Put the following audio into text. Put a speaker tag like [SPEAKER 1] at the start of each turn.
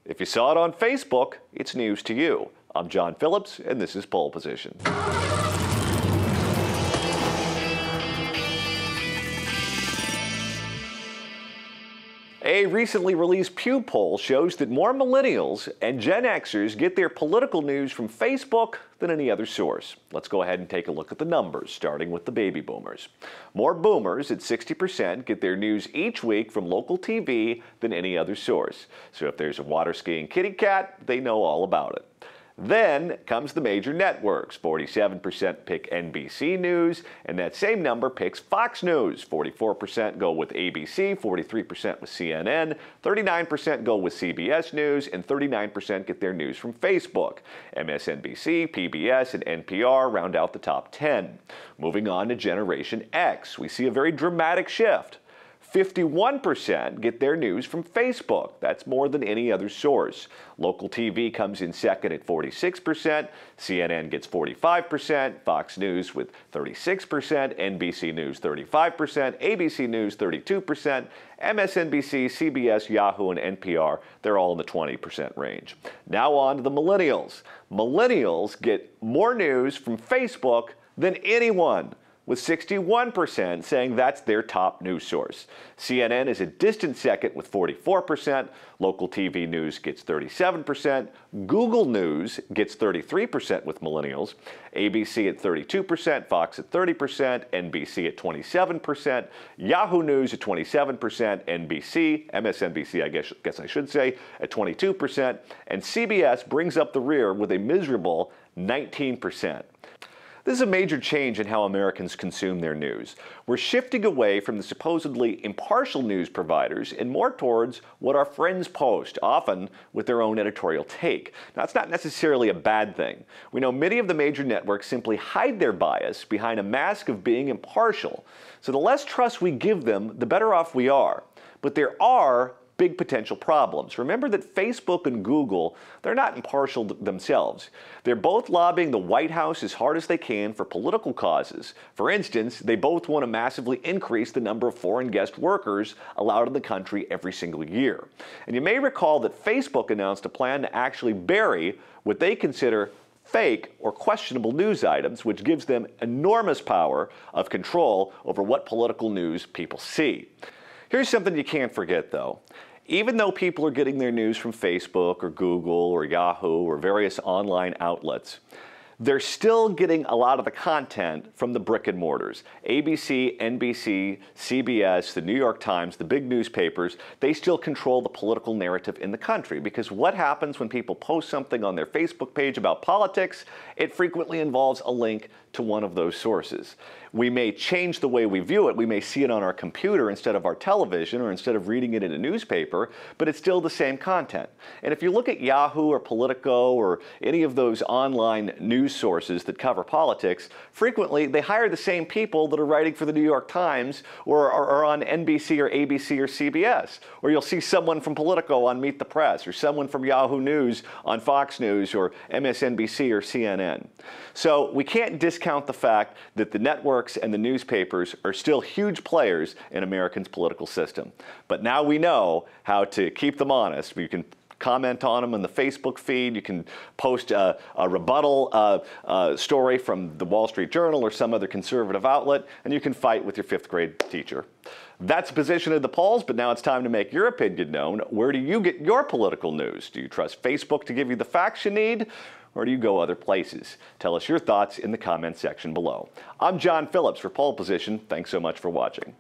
[SPEAKER 1] If you saw it on Facebook, it's news to you. I'm John Phillips, and this is Pole Position. A recently released Pew poll shows that more millennials and Gen Xers get their political news from Facebook than any other source. Let's go ahead and take a look at the numbers, starting with the baby boomers. More boomers at 60% get their news each week from local TV than any other source. So if there's a water skiing kitty cat, they know all about it. Then comes the major networks. 47% pick NBC News, and that same number picks Fox News. 44% go with ABC, 43% with CNN, 39% go with CBS News, and 39% get their news from Facebook. MSNBC, PBS, and NPR round out the top 10. Moving on to Generation X, we see a very dramatic shift. 51% get their news from Facebook. That's more than any other source. Local TV comes in second at 46%, CNN gets 45%, Fox News with 36%, NBC News 35%, ABC News 32%, MSNBC, CBS, Yahoo, and NPR, they're all in the 20% range. Now on to the millennials. Millennials get more news from Facebook than anyone, with 61% saying that's their top news source. CNN is a distant second with 44%, local TV news gets 37%, Google News gets 33% with millennials, ABC at 32%, Fox at 30%, NBC at 27%, Yahoo News at 27%, MSNBC, I guess I should say, at 22%, and CBS brings up the rear with a miserable 19%. This is a major change in how Americans consume their news. We're shifting away from the supposedly impartial news providers and more towards what our friends post, often with their own editorial take. Now, it's not necessarily a bad thing. We know many of the major networks simply hide their bias behind a mask of being impartial. So the less trust we give them, the better off we are. But there are big potential problems. Remember that Facebook and Google, they're not impartial themselves. They're both lobbying the White House as hard as they can for political causes. For instance, they both want to massively increase the number of foreign guest workers allowed in the country every single year. And you may recall that Facebook announced a plan to actually bury what they consider fake or questionable news items, which gives them enormous power of control over what political news people see. Here's something you can't forget, though. Even though people are getting their news from Facebook or Google or Yahoo or various online outlets, they're still getting a lot of the content from the brick and mortars. ABC, NBC, CBS, the New York Times, the big newspapers, they still control the political narrative in the country, because what happens when people post something on their Facebook page about politics? It frequently involves a link to one of those sources. We may change the way we view it. We may see it on our computer instead of our television or instead of reading it in a newspaper, but it's still the same content. And if you look at Yahoo or Politico or any of those online news sources that cover politics, frequently they hire the same people that are writing for the New York Times or on NBC or ABC or CBS. Or you'll see someone from Politico on Meet the Press, or someone from Yahoo News on Fox News or MSNBC or CNN. So we can't discount the fact that the networks and the newspapers are still huge players in Americans' political system. But now we know how to keep them honest. You can comment on them in the Facebook feed. You can post a rebuttal story from the Wall Street Journal or some other conservative outlet, and you can fight with your fifth grade teacher. That's the position of the polls, but now it's time to make your opinion known. Where do you get your political news? Do you trust Facebook to give you the facts you need, or do you go other places? Tell us your thoughts in the comments section below. I'm John Phillips for Pole Position. Thanks so much for watching.